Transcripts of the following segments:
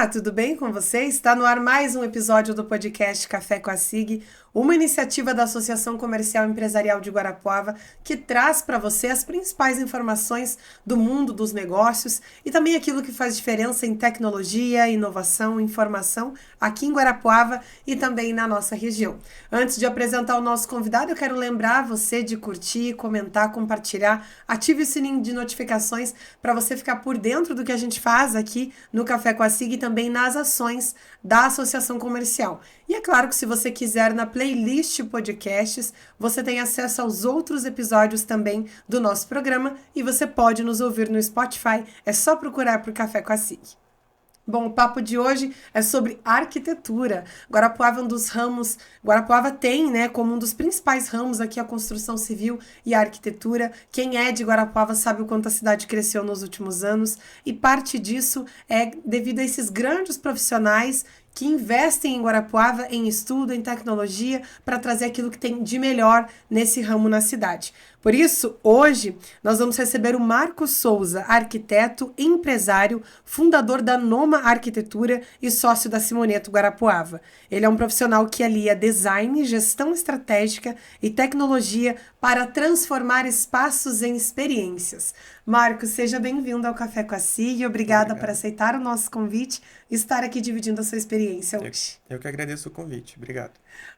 Olá, tudo bem com você? Está no ar mais um episódio do podcast Café com a SIG, uma iniciativa da Associação Comercial e Empresarial de Guarapuava que traz para você as principais informações do mundo dos negócios e também aquilo que faz diferença em tecnologia, inovação, informação aqui em Guarapuava e também na nossa região. Antes de apresentar o nosso convidado, eu quero lembrar você de curtir, comentar, compartilhar, ative o sininho de notificações para você ficar por dentro do que a gente faz aqui no Café com a SIG e também nas ações da Associação Comercial. E é claro que se você quiser, na playlist podcasts, você tem acesso aos outros episódios também do nosso programa e você pode nos ouvir no Spotify, é só procurar por Café com a SIG. Bom, o papo de hoje é sobre arquitetura. Guarapuava é um dos ramos, Guarapuava tem, né, como um dos principais ramos aqui a construção civil e a arquitetura. Quem é de Guarapuava sabe o quanto a cidade cresceu nos últimos anos e parte disso é devido a esses grandes profissionais que investem em Guarapuava, em estudo, em tecnologia, para trazer aquilo que tem de melhor nesse ramo na cidade. Por isso, hoje, nós vamos receber o Marcos Souza, arquiteto, empresário, fundador da Noma Arquitetura e sócio da Simoneto Guarapuava. Ele é um profissional que alia design, gestão estratégica e tecnologia para transformar espaços em experiências. Marcos, seja bem-vindo ao Café com a SIG. Obrigada por Obrigado. aceitar o nosso convite e estar aqui dividindo a sua experiência Eu, hoje. eu que agradeço o convite. Obrigado.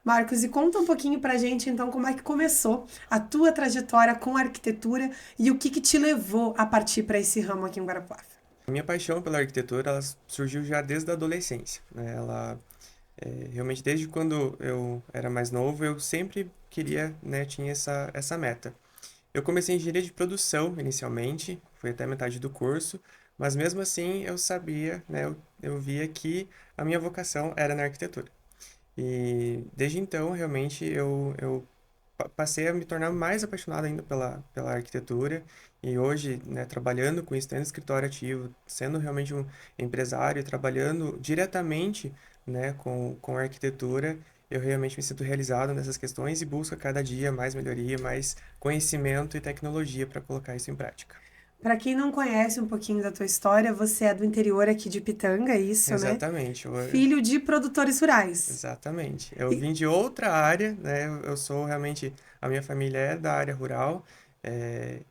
Marcos, e conta um pouquinho pra gente, então, como é que começou a tua trajetória com a arquitetura e o que te levou a partir para esse ramo aqui em Guarapuava. A minha paixão pela arquitetura, ela surgiu já desde a adolescência, né? Realmente, desde quando eu era mais novo, eu sempre queria, né, tinha essa meta. Eu comecei em engenharia de produção inicialmente, foi até metade do curso, mas mesmo assim eu sabia, né, eu via que a minha vocação era na arquitetura. E desde então, realmente, eu passei a me tornar mais apaixonado ainda pela arquitetura. E hoje, né, trabalhando com isso, tendo escritório ativo, sendo realmente um empresário, trabalhando diretamente, né, com a arquitetura, eu realmente me sinto realizado nessas questões e busco a cada dia mais melhoria, mais conhecimento e tecnologia para colocar isso em prática. Para quem não conhece um pouquinho da tua história, você é do interior aqui de Pitanga, é isso, né? Exatamente. Filho de produtores rurais. Exatamente. Eu E, vim de outra área, né? Eu sou realmente, a minha família é da área rural,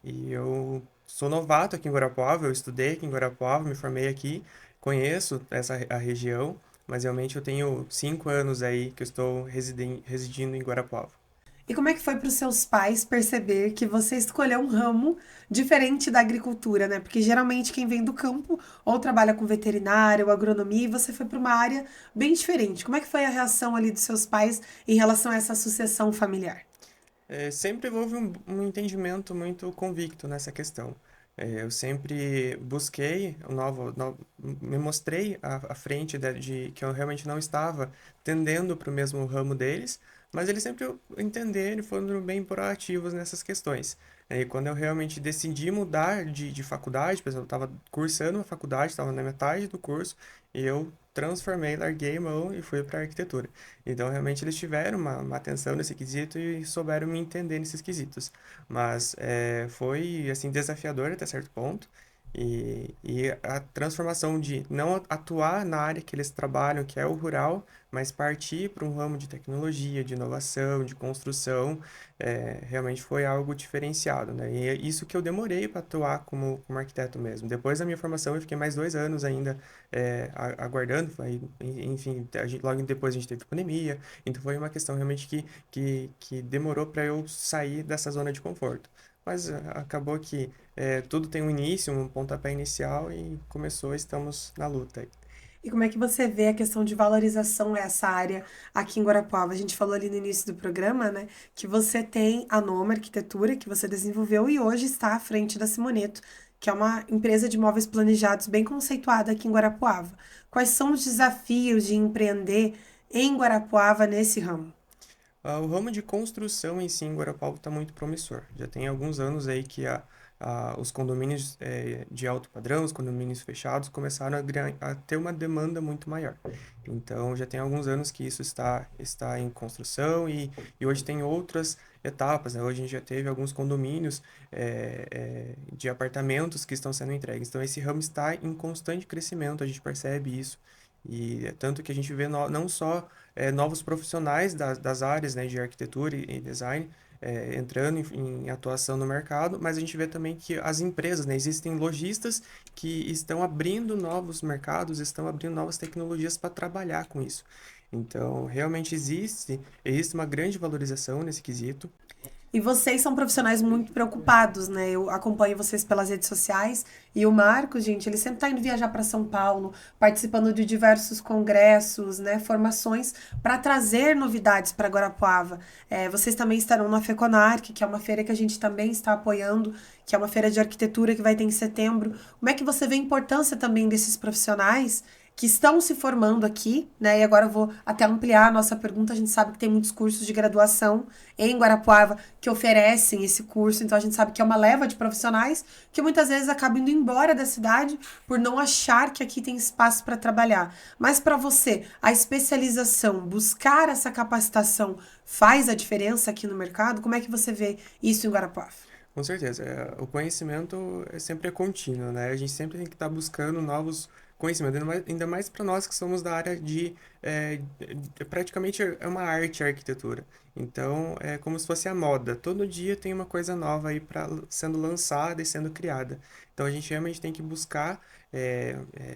e eu sou novato aqui em Guarapuava, eu estudei aqui em Guarapuava, me formei aqui, conheço a região, mas realmente eu tenho 5 anos aí que eu estou residindo em Guarapuava. e como é que foi para os seus pais perceber que você escolheu um ramo diferente da agricultura, né? Porque geralmente quem vem do campo ou trabalha com veterinária ou agronomia e você foi para uma área bem diferente. Como é que foi a reação ali dos seus pais em relação a essa sucessão familiar? Sempre houve um entendimento muito convicto nessa questão. Eu sempre busquei me mostrei à frente de que eu realmente não estava tendendo para o mesmo ramo deles, mas eles sempre entenderam e foram bem proativos nessas questões. E quando eu realmente decidi mudar de faculdade, por exemplo, eu estava cursando uma faculdade, estava na metade do curso, e eu transformei, larguei a mão e fui para arquitetura. Então, realmente, eles tiveram uma atenção nesse quesito e souberam me entender nesses quesitos. Mas foi, assim, desafiador até certo ponto. E a transformação de não atuar na área que eles trabalham, que é o rural, mas partir para um ramo de tecnologia, de inovação, de construção, realmente foi algo diferenciado, né? E é isso que eu demorei para atuar como arquiteto mesmo. Depois da minha formação, eu fiquei mais 2 anos ainda aguardando, enfim, logo depois a gente teve pandemia, então foi uma questão realmente que demorou para eu sair dessa zona de conforto. Mas acabou que tudo tem um início, um pontapé inicial e começou, estamos na luta aí. E como é que você vê a questão de valorização dessa área aqui em Guarapuava? A gente falou ali no início do programa, né, que você tem a Noma Arquitetura, que você desenvolveu e hoje está à frente da Simoneto, que é uma empresa de móveis planejados bem conceituada aqui em Guarapuava. Quais são os desafios de empreender em Guarapuava nesse ramo? O ramo de construção em si em Guarapuava está muito promissor. Já tem alguns anos aí que os condomínios de alto padrão, os condomínios fechados, começaram a ter uma demanda muito maior. Então, já tem alguns anos que isso está em construção e hoje tem outras etapas, né? Hoje a gente já teve alguns condomínios de apartamentos que estão sendo entregues. Então, esse ramo está em constante crescimento, a gente percebe isso. E tanto que a gente vê não só novos profissionais das áreas, né, de arquitetura e design entrando em atuação no mercado, mas a gente vê também que as empresas, né, existem lojistas que estão abrindo novos mercados, estão abrindo novas tecnologias para trabalhar com isso. Então, realmente existe uma grande valorização nesse quesito. E vocês são profissionais muito preocupados, né? Eu acompanho vocês pelas redes sociais e o Marcos, gente, ele sempre tá indo viajar para São Paulo, participando de diversos congressos, né, formações para trazer novidades para Guarapuava. Vocês também estarão na FECONARC, que é uma feira que a gente também está apoiando, que é uma feira de arquitetura que vai ter em setembro. Como é que você vê a importância também desses profissionais que estão se formando aqui, né? E agora eu vou até ampliar a nossa pergunta. A gente sabe que tem muitos cursos de graduação em Guarapuava que oferecem esse curso, então a gente sabe que é uma leva de profissionais que muitas vezes acabam indo embora da cidade por não achar que aqui tem espaço para trabalhar. Mas para você, a especialização, buscar essa capacitação faz a diferença aqui no mercado? Como é que você vê isso em Guarapuava? Com certeza, o conhecimento sempre é contínuo, né? A gente sempre tem que estar buscando novos conhecimentos, ainda mais para nós que somos da área praticamente é uma arte a arquitetura. Então, é como se fosse a moda. Todo dia tem uma coisa nova aí sendo lançada e sendo criada. Então, a gente realmente tem que buscar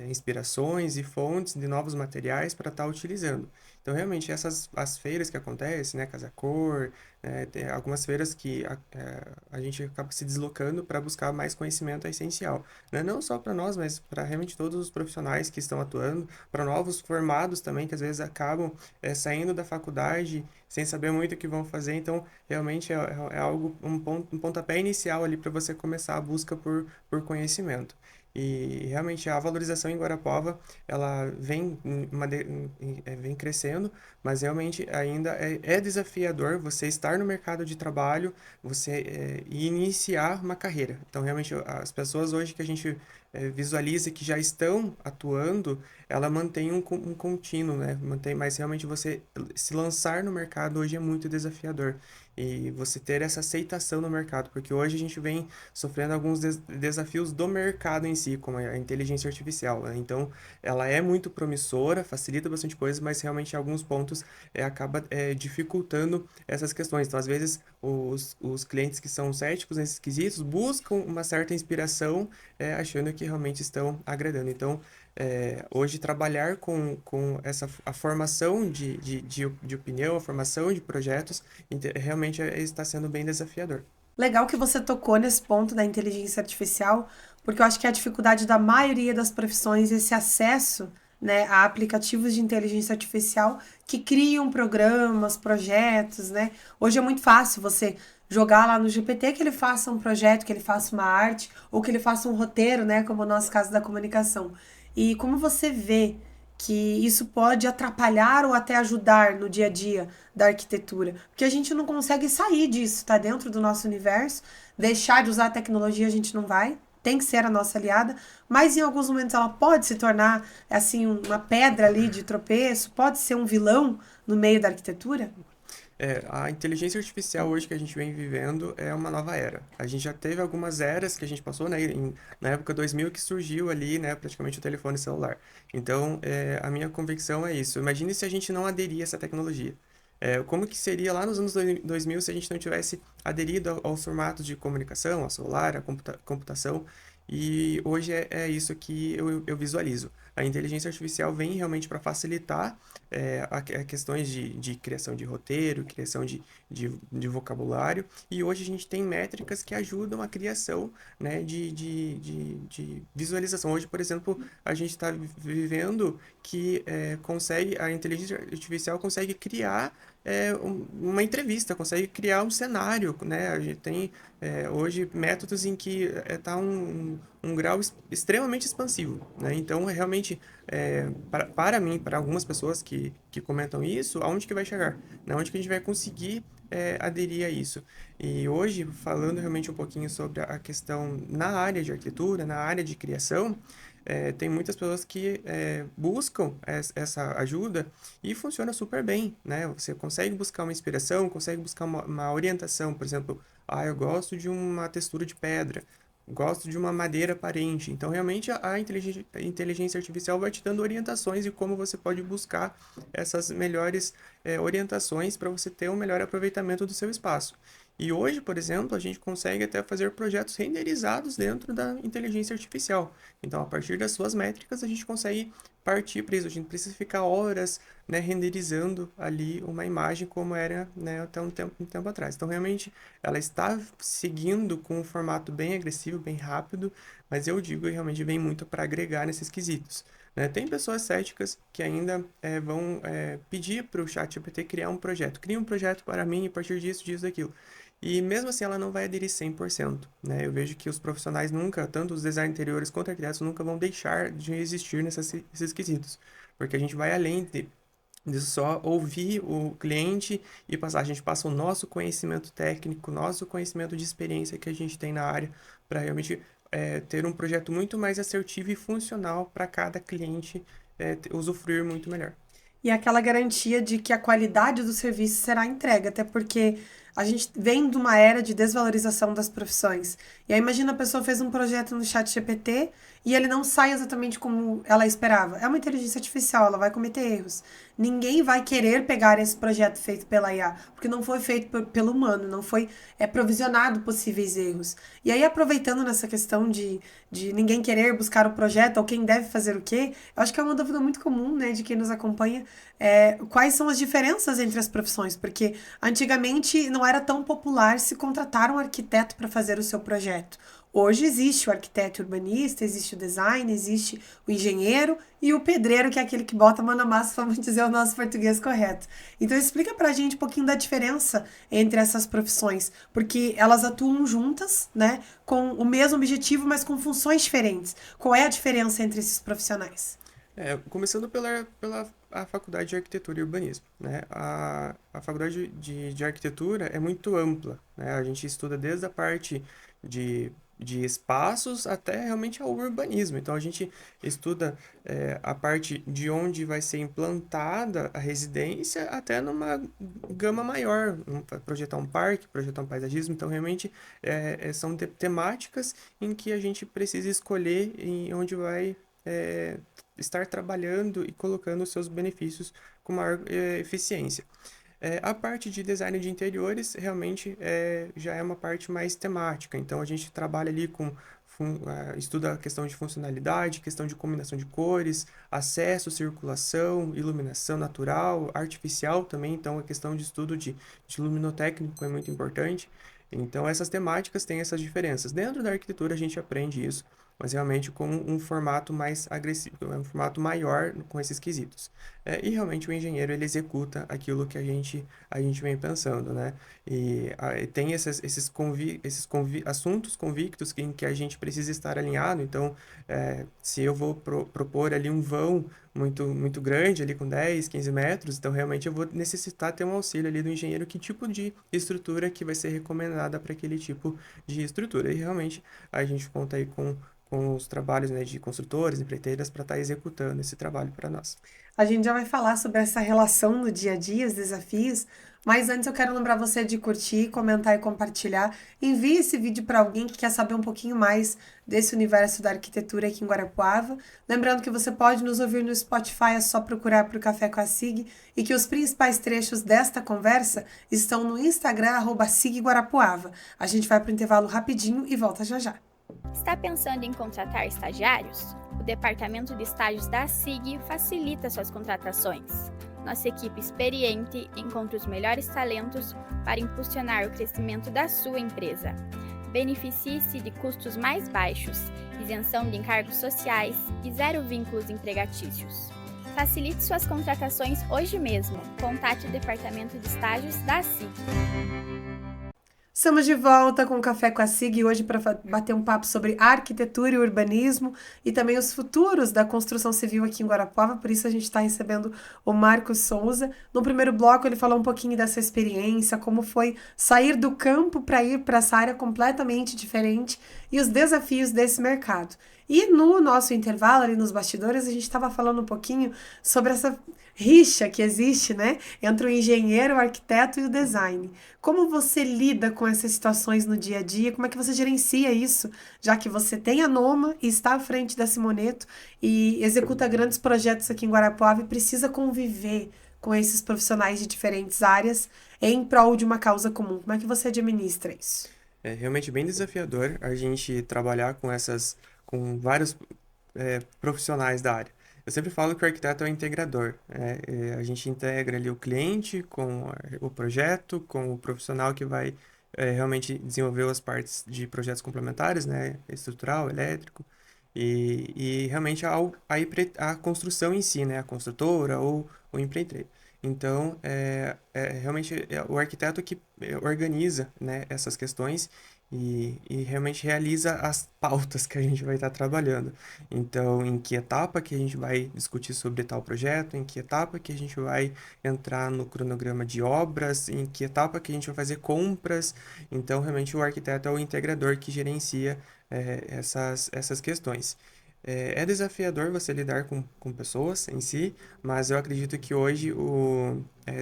inspirações e fontes de novos materiais para estar utilizando. Então, realmente, as feiras que acontecem, né, Casa Cor, tem algumas feiras que a gente acaba se deslocando para buscar mais conhecimento é essencial, né? Não só para nós, mas para realmente todos os profissionais que estão atuando, para novos formados também, que às vezes acabam saindo da faculdade sem saber muito o que vão fazer. Então, realmente é algo, um pontapé inicial ali para você começar a busca por conhecimento. E realmente a valorização em Guarapuava, ela vem crescendo, mas realmente ainda é desafiador você estar no mercado de trabalho, você iniciar uma carreira. Então, realmente, as pessoas hoje que a gente visualiza que já estão atuando, ela mantém um contínuo, né? Mantém, mas realmente você se lançar no mercado hoje é muito desafiador. E você ter essa aceitação no mercado, porque hoje a gente vem sofrendo alguns desafios do mercado em si, como a inteligência artificial, né? Então, ela é muito promissora, facilita bastante coisas, mas realmente em alguns pontos acaba dificultando essas questões. Então, às vezes, os clientes que são céticos nesses quesitos buscam uma certa inspiração, achando que realmente estão agradando. Então, hoje, trabalhar com a formação de opinião, a formação de projetos, realmente está sendo bem desafiador. Legal que você tocou nesse ponto da inteligência artificial, porque eu acho que é a dificuldade da maioria das profissões esse acesso, né, a aplicativos de inteligência artificial que criam programas, projetos, né? Hoje é muito fácil você jogar lá no GPT que ele faça um projeto, que ele faça uma arte, ou que ele faça um roteiro, né, como o nosso caso da comunicação. E como você vê que isso pode atrapalhar ou até ajudar no dia a dia da arquitetura? Porque a gente não consegue sair disso, tá dentro do nosso universo. Deixar de usar a tecnologia a gente não vai, tem que ser a nossa aliada, mas em alguns momentos ela pode se tornar assim uma pedra ali de tropeço, pode ser um vilão no meio da arquitetura. A inteligência artificial hoje que a gente vem vivendo é uma nova era. A gente já teve algumas eras que a gente passou, né, na época 2000 que surgiu ali, né, praticamente o telefone celular. Então, a minha convicção é isso. Imagine se a gente não aderir a essa tecnologia. Como que seria lá nos anos 2000 se a gente não tivesse aderido aos formatos de comunicação, ao celular, à computação? E hoje é isso que eu visualizo. A inteligência artificial vem realmente para facilitar a questões de criação de roteiro, criação de vocabulário, e hoje a gente tem métricas que ajudam a criação, né, de visualização. Hoje, por exemplo, a gente está vivendo que a inteligência artificial consegue criar uma entrevista, consegue criar um cenário, né? A gente tem hoje métodos em que está um grau extremamente expansivo, né? Então, realmente, para mim, para algumas pessoas que comentam isso, aonde que vai chegar? Né? Onde que a gente vai conseguir aderir a isso? E hoje, falando realmente um pouquinho sobre a questão na área de arquitetura, na área de criação, tem muitas pessoas que buscam essa ajuda e funciona super bem, né? Você consegue buscar uma inspiração, consegue buscar uma orientação, por exemplo, eu gosto de uma textura de pedra. gosto de uma madeira aparente. Então, realmente, a inteligência artificial vai te dando orientações de como você pode buscar essas melhores orientações para você ter um melhor aproveitamento do seu espaço. E hoje, por exemplo, a gente consegue até fazer projetos renderizados dentro da inteligência artificial. Então, a partir das suas métricas, a gente consegue partir para isso. A gente precisa ficar horas, né, renderizando ali uma imagem como era, né, até um tempo atrás. Então, realmente, ela está seguindo com um formato bem agressivo, bem rápido, mas eu digo que realmente vem muito para agregar nesses quesitos. Né? Tem pessoas céticas que ainda vão pedir para o ChatGPT criar um projeto. Cria um projeto para mim a partir disso, disso, daquilo. E mesmo assim ela não vai aderir 100%, né? Eu vejo que os profissionais nunca, tanto os designers interiores quanto arquitetos, nunca vão deixar de existir nesses quesitos. Porque a gente vai além de só ouvir o cliente e passar. A gente passa o nosso conhecimento técnico, nosso conhecimento de experiência que a gente tem na área para realmente ter um projeto muito mais assertivo e funcional para cada cliente usufruir muito melhor. E aquela garantia de que a qualidade do serviço será entregue, até porque a gente vem de uma era de desvalorização das profissões. E aí imagina a pessoa fez um projeto no chat GPT e ele não sai exatamente como ela esperava. É uma inteligência artificial, ela vai cometer erros. Ninguém vai querer pegar esse projeto feito pela IA, porque não foi feito pelo humano, não foi provisionado possíveis erros. E aí, aproveitando nessa questão de ninguém querer buscar o projeto ou quem deve fazer o quê, eu acho que é uma dúvida muito comum, né, de quem nos acompanha, quais são as diferenças entre as profissões, porque antigamente não era tão popular se contratar um arquiteto para fazer o seu projeto. Hoje existe o arquiteto urbanista, existe o design, existe o engenheiro e o pedreiro, que é aquele que bota a mão na massa, vamos dizer o nosso português correto. Então explica pra gente um pouquinho da diferença entre essas profissões, porque elas atuam juntas, né, com o mesmo objetivo, mas com funções diferentes. Qual é a diferença entre esses profissionais? Começando pela a faculdade de arquitetura e urbanismo, né? A faculdade de arquitetura é muito ampla, né? A gente estuda desde a parte de espaços até realmente ao urbanismo. Então, a gente estuda a parte de onde vai ser implantada a residência até numa gama maior, projetar um parque, projetar um paisagismo. Então, realmente, são temáticas em que a gente precisa escolher em onde vai estar trabalhando e colocando os seus benefícios com maior eficiência. A parte de design de interiores realmente já é uma parte mais temática, então a gente trabalha ali com estuda a questão de funcionalidade, questão de combinação de cores, acesso, circulação, iluminação natural, artificial também, então a questão de estudo de luminotécnico é muito importante. Então essas temáticas têm essas diferenças. Dentro da arquitetura a gente aprende isso, mas realmente com um formato mais agressivo, um formato maior com esses quesitos. E realmente o engenheiro ele executa aquilo que a gente vem pensando, né? E tem esses assuntos convictos em que a gente precisa estar alinhado. Então, se eu vou propor ali um vão muito grande, ali com 10, 15 metros, então realmente eu vou necessitar ter um auxílio ali do engenheiro, que tipo de estrutura que vai ser recomendada para aquele tipo de estrutura. E realmente a gente conta aí com os trabalhos, né, de construtores, empreiteiras, para estar executando esse trabalho para nós. A gente já vai falar sobre essa relação no dia a dia, os desafios, mas antes eu quero lembrar você de curtir, comentar e compartilhar. Envie esse vídeo para alguém que quer saber um pouquinho mais desse universo da arquitetura aqui em Guarapuava. Lembrando que você pode nos ouvir no Spotify, é só procurar por Café com a Sig, e que os principais trechos desta conversa estão no Instagram, @SigGuarapuava. A gente vai para o intervalo rapidinho e volta já já. Está pensando em contratar estagiários? O Departamento de Estágios da SIG facilita suas contratações. Nossa equipe experiente encontra os melhores talentos para impulsionar o crescimento da sua empresa. Beneficie-se de custos mais baixos, isenção de encargos sociais e zero vínculos empregatícios. Facilite suas contratações hoje mesmo. Contate o Departamento de Estágios da SIG. Estamos de volta com o Café com a Sig hoje para bater um papo sobre arquitetura e urbanismo e também os futuros da construção civil aqui em Guarapuava, por isso a gente está recebendo o Marcos Souza. No primeiro bloco ele falou um pouquinho dessa experiência, como foi sair do campo para ir para essa área completamente diferente e os desafios desse mercado. E no nosso intervalo, ali nos bastidores, a gente estava falando um pouquinho sobre essa rixa que existe, né, entre o engenheiro, o arquiteto e o design. Como você lida com essas situações no dia a dia? Como é que você gerencia isso, já que você tem a Noma e está à frente da Simoneto e executa grandes projetos aqui em Guarapuava e precisa conviver com esses profissionais de diferentes áreas em prol de uma causa comum? Como é que você administra isso? É realmente bem desafiador a gente trabalhar com vários profissionais da área. Eu sempre falo que o arquiteto é um integrador, né? A gente integra ali o cliente com o projeto, com o profissional que vai realmente desenvolver as partes de projetos complementares, né? Estrutural, elétrico, e realmente a construção em si, né? A construtora ou o empreiteiro. Então, realmente o arquiteto que organiza, né, essas questões e realmente realiza as pautas que a gente vai estar trabalhando. Então, em que etapa que a gente vai discutir sobre tal projeto, em que etapa que a gente vai entrar no cronograma de obras, em que etapa que a gente vai fazer compras. Então, realmente o arquiteto é o integrador que gerencia essas questões. É desafiador você lidar com pessoas em si, mas eu acredito que hoje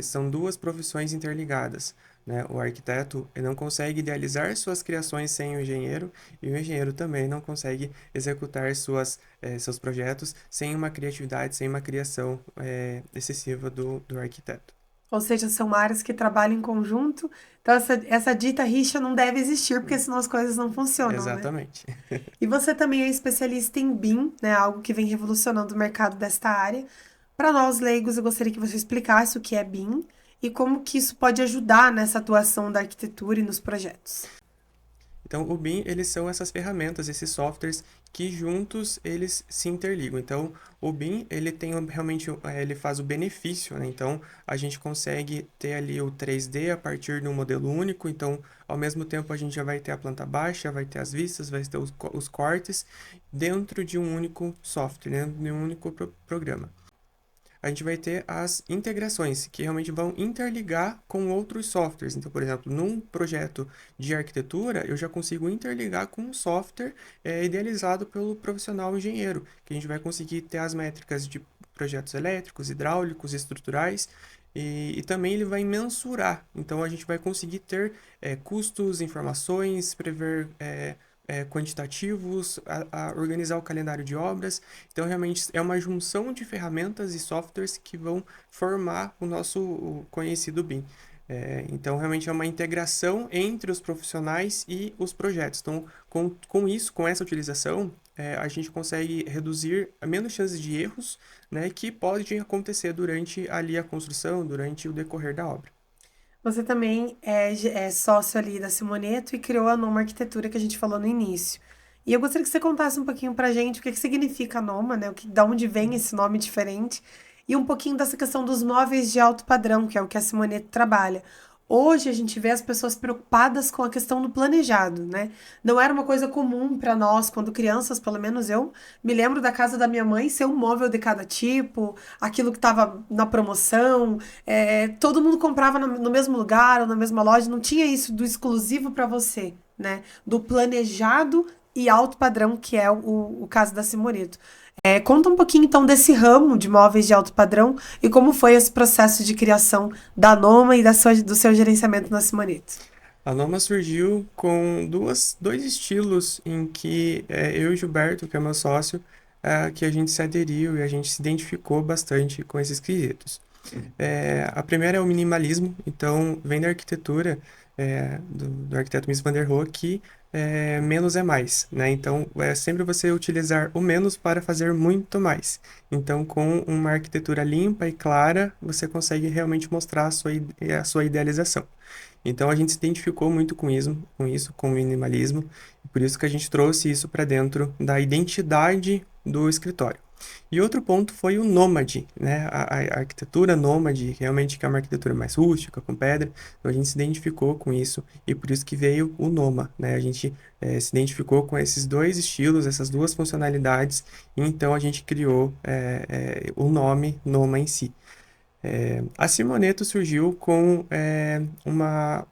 são duas profissões interligadas, né? O arquiteto ele não consegue idealizar suas criações sem o engenheiro, e o engenheiro também não consegue executar seus projetos sem uma criatividade, sem uma criação excessiva do arquiteto. Ou seja, são áreas que trabalham em conjunto. Então, essa dita rixa não deve existir, porque senão as coisas não funcionam, né? Exatamente. E você também é especialista em BIM, né? Algo que vem revolucionando o mercado desta área. Para nós leigos, eu gostaria que você explicasse o que é BIM e como que isso pode ajudar nessa atuação da arquitetura e nos projetos. Então, o BIM, eles são essas ferramentas, esses softwares que juntos eles se interligam. Então, o BIM, ele tem realmente, ele faz o benefício, né? Então, a gente consegue ter ali o 3D a partir de um modelo único. Então, ao mesmo tempo, a gente já vai ter a planta baixa, vai ter as vistas, vai ter os cortes dentro de um único software, né? De um único programa. A gente vai ter as integrações, que realmente vão interligar com outros softwares. Então, por exemplo, num projeto de arquitetura, eu já consigo interligar com um software idealizado pelo profissional engenheiro, que a gente vai conseguir ter as métricas de projetos elétricos, hidráulicos, estruturais, e também ele vai mensurar. Então, a gente vai conseguir ter custos, informações, prever quantitativos, a organizar o calendário de obras. Então, realmente, é uma junção de ferramentas e softwares que vão formar o conhecido BIM. Então, realmente é uma integração entre os profissionais e os projetos. Então, com essa utilização, a gente consegue reduzir a menos chances de erros, né, que podem acontecer durante ali a construção, durante o decorrer da obra. Você também é sócio ali da Simoneto e criou a Noma Arquitetura que a gente falou no início. E eu gostaria que você contasse um pouquinho pra gente o que significa a Noma, né? Da onde vem esse nome diferente e um pouquinho dessa questão dos móveis de alto padrão, que é o que a Simoneto trabalha. Hoje a gente vê as pessoas preocupadas com a questão do planejado, né? Não era uma coisa comum para nós, quando crianças, pelo menos eu me lembro da casa da minha mãe ser um móvel de cada tipo, aquilo que estava na promoção, todo mundo comprava no mesmo lugar ou na mesma loja, não tinha isso do exclusivo para você, né? Do planejado e alto padrão, que é o caso da Simoneto. Conta um pouquinho então desse ramo de móveis de alto padrão e como foi esse processo de criação da Noma e do seu gerenciamento na Simoneto. A Noma surgiu com dois estilos em que eu e o Gilberto, que é meu sócio, que a gente se aderiu e a gente se identificou bastante com esses quesitos. A primeira é o minimalismo, então vem da arquitetura do arquiteto Mies van der Rohe que menos é mais, né? Então, é sempre você utilizar o menos para fazer muito mais. Então, com uma arquitetura limpa e clara, você consegue realmente mostrar a sua idealização. Então, a gente se identificou muito com com o minimalismo, e por isso que a gente trouxe isso para dentro da identidade do escritório. E outro ponto foi o nômade, né? A arquitetura nômade, realmente que é uma arquitetura mais rústica, com pedra. Então a gente se identificou com isso e por isso que veio o Noma, né? A gente se identificou com esses dois estilos, essas duas funcionalidades, e então a gente criou o nome Noma em si. A Simoneto surgiu com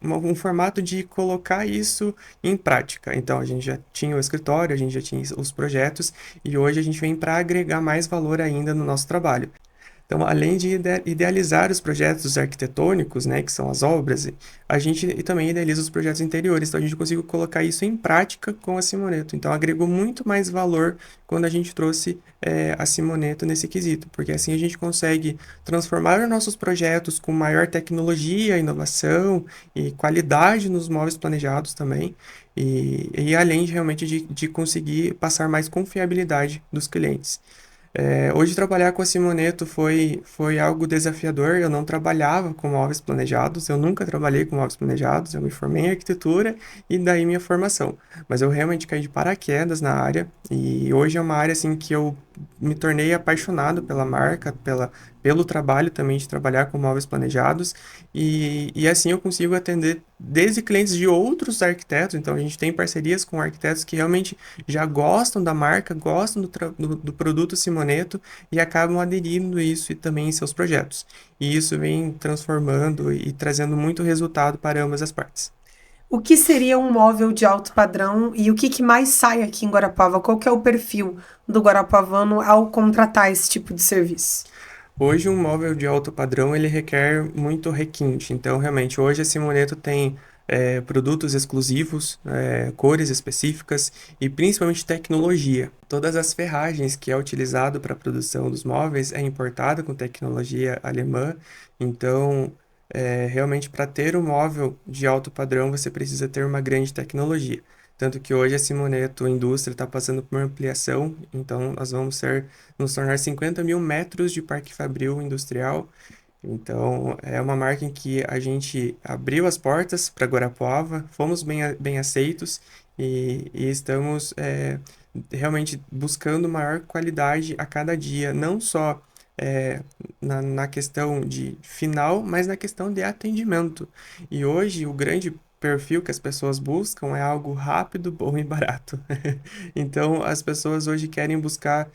um formato de colocar isso em prática. Então, a gente já tinha o escritório, a gente já tinha os projetos, e hoje a gente vem para agregar mais valor ainda no nosso trabalho. Então, além de idealizar os projetos arquitetônicos, né, que são as obras, a gente também idealiza os projetos interiores. Então, a gente conseguiu colocar isso em prática com a Simoneto. Então, agregou muito mais valor quando a gente trouxe a Simoneto nesse quesito, porque assim a gente consegue transformar os nossos projetos com maior tecnologia, inovação e qualidade nos móveis planejados também. E além de realmente de conseguir passar mais confiabilidade dos clientes. Hoje trabalhar com a Simoneto foi algo desafiador. Eu não trabalhava com móveis planejados, eu nunca trabalhei com móveis planejados, eu me formei em arquitetura e daí minha formação. Mas eu realmente caí de paraquedas na área e hoje é uma área assim que eu me tornei apaixonado pela marca, pelo trabalho também de trabalhar com móveis planejados e assim eu consigo atender desde clientes de outros arquitetos. Então a gente tem parcerias com arquitetos que realmente já gostam da marca, gostam do produto Simoneto e acabam aderindo isso e também em seus projetos. E isso vem transformando e trazendo muito resultado para ambas as partes. O que seria um móvel de alto padrão e o que mais sai aqui em Guarapuava? Qual que é o perfil do guarapuavano ao contratar esse tipo de serviço? Hoje um móvel de alto padrão ele requer muito requinte, então realmente hoje a Simoneto tem produtos exclusivos, cores específicas e principalmente tecnologia. Todas as ferragens que é utilizado para a produção dos móveis é importada com tecnologia alemã, então realmente para ter um móvel de alto padrão você precisa ter uma grande tecnologia. Tanto que hoje a Simoneto Indústria está passando por uma ampliação, então nós vamos nos tornar 50 mil metros de parque fabril industrial. Então é uma marca em que a gente abriu as portas para Guarapuava, fomos bem aceitos e estamos realmente buscando maior qualidade a cada dia, não só na questão de final, mas na questão de atendimento. E hoje o grande perfil que as pessoas buscam é algo rápido, bom e barato. Então, as pessoas hoje querem buscar.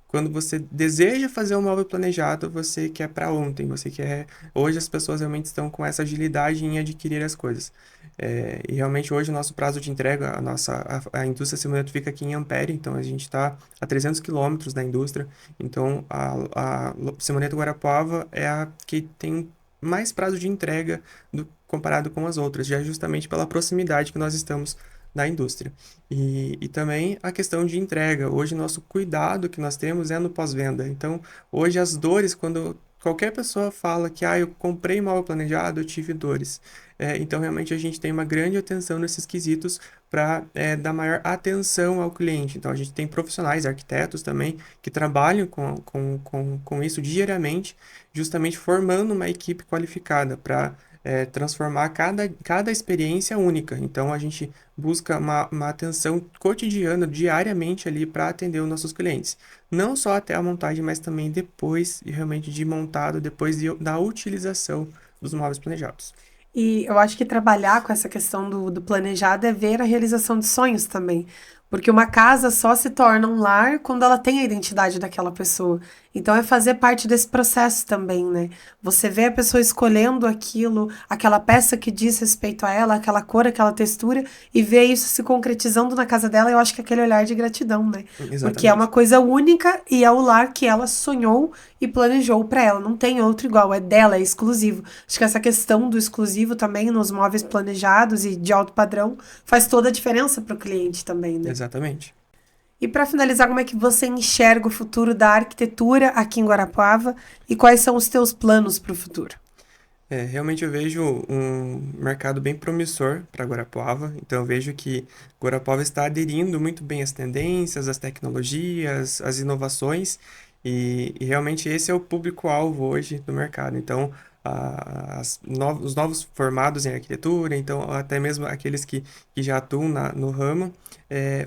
Quando você deseja fazer um móvel planejado, você quer para ontem, você quer. Hoje as pessoas realmente estão com essa agilidade em adquirir as coisas. E realmente hoje o nosso prazo de entrega, a indústria Simoneto fica aqui em Ampere, então a gente está a 300 quilômetros da indústria. Então a Simoneto Guarapuava é a que tem mais prazo de entrega comparado com as outras, já justamente pela proximidade que nós estamos da indústria. E também a questão de entrega. Hoje, nosso cuidado que nós temos é no pós-venda. Então, hoje as dores, quando qualquer pessoa fala que eu comprei móvel planejado, eu tive dores. Então, realmente, a gente tem uma grande atenção nesses quesitos para dar maior atenção ao cliente. Então, a gente tem profissionais, arquitetos também, que trabalham com isso diariamente, justamente formando uma equipe qualificada para transformar cada experiência única. Então, a gente busca uma atenção cotidiana, diariamente ali para atender os nossos clientes. Não só até a montagem, mas também depois, realmente de montado, depois da utilização dos móveis planejados. E eu acho que trabalhar com essa questão do planejado é ver a realização de sonhos também. Porque uma casa só se torna um lar quando ela tem a identidade daquela pessoa. Então é fazer parte desse processo também, né? Você vê a pessoa escolhendo aquilo, aquela peça que diz respeito a ela, aquela cor, aquela textura, e ver isso se concretizando na casa dela, eu acho que é aquele olhar de gratidão, né? Porque é uma Exatamente. coisa única e é o lar que ela sonhou e planejou para ela. Não tem outro igual, é dela, é exclusivo. Acho que essa questão do exclusivo também nos móveis planejados e de alto padrão faz toda a diferença para o cliente também, né? Exatamente. E para finalizar, como é que você enxerga o futuro da arquitetura aqui em Guarapuava e quais são os teus planos para o futuro? Realmente eu vejo um mercado bem promissor para Guarapuava, então eu vejo que Guarapuava está aderindo muito bem às tendências, às tecnologias, às inovações, e realmente esse é o público-alvo hoje do mercado. Então, os novos formados em arquitetura, então até mesmo aqueles que já atuam no ramo,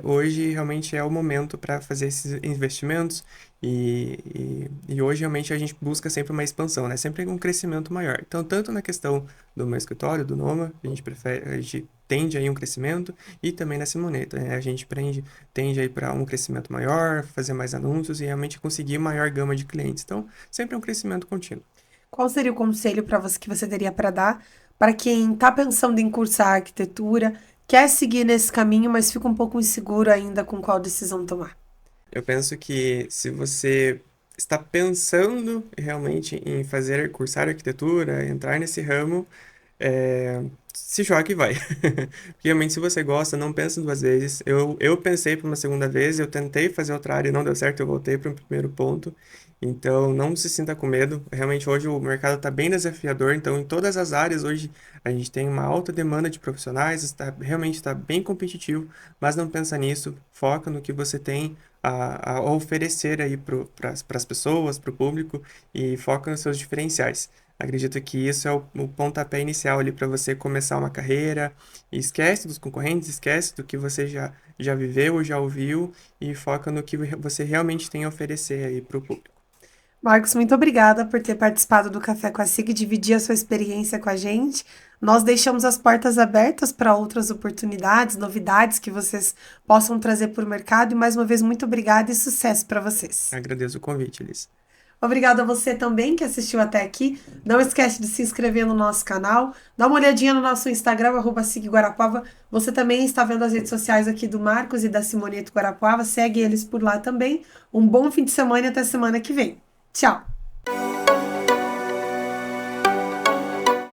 hoje realmente é o momento para fazer esses investimentos e hoje realmente a gente busca sempre uma expansão, né? Sempre um crescimento maior. Então, tanto na questão do meu escritório, do Noma, a gente tende aí um crescimento e também na Simoneta, né? A gente tende aí para um crescimento maior, fazer mais anúncios e realmente conseguir maior gama de clientes. Então, sempre um crescimento contínuo. Qual seria o conselho para você que você teria para dar para quem está pensando em cursar arquitetura, quer seguir nesse caminho, mas fica um pouco inseguro ainda com qual decisão tomar? Eu penso que se você está pensando realmente em cursar arquitetura, entrar nesse ramo, se jogue e vai. Porque realmente, se você gosta, não pensa duas vezes. Eu pensei por uma segunda vez, eu tentei fazer outra área e não deu certo, eu voltei para o primeiro ponto. Então, não se sinta com medo. Realmente, hoje o mercado está bem desafiador. Então, em todas as áreas, hoje a gente tem uma alta demanda de profissionais, realmente está bem competitivo, mas não pensa nisso. Foca no que você tem a oferecer aí para as pessoas, para o público, e foca nos seus diferenciais. Acredito que isso é o pontapé inicial ali para você começar uma carreira. E esquece dos concorrentes, esquece do que você já viveu, já ouviu e foca no que você realmente tem a oferecer aí para o público. Marcos, muito obrigada por ter participado do Café com a SIG e dividir a sua experiência com a gente. Nós deixamos as portas abertas para outras oportunidades, novidades que vocês possam trazer para o mercado. E mais uma vez, muito obrigada e sucesso para vocês. Agradeço o convite, Elis. Obrigada a você também que assistiu até aqui. Não esquece de se inscrever no nosso canal. Dá uma olhadinha no nosso Instagram, @SIGGuarapuava. Você também está vendo as redes sociais aqui do Marcos e da Simoneta Guarapuava. Segue eles por lá também. Um bom fim de semana e até semana que vem. Tchau!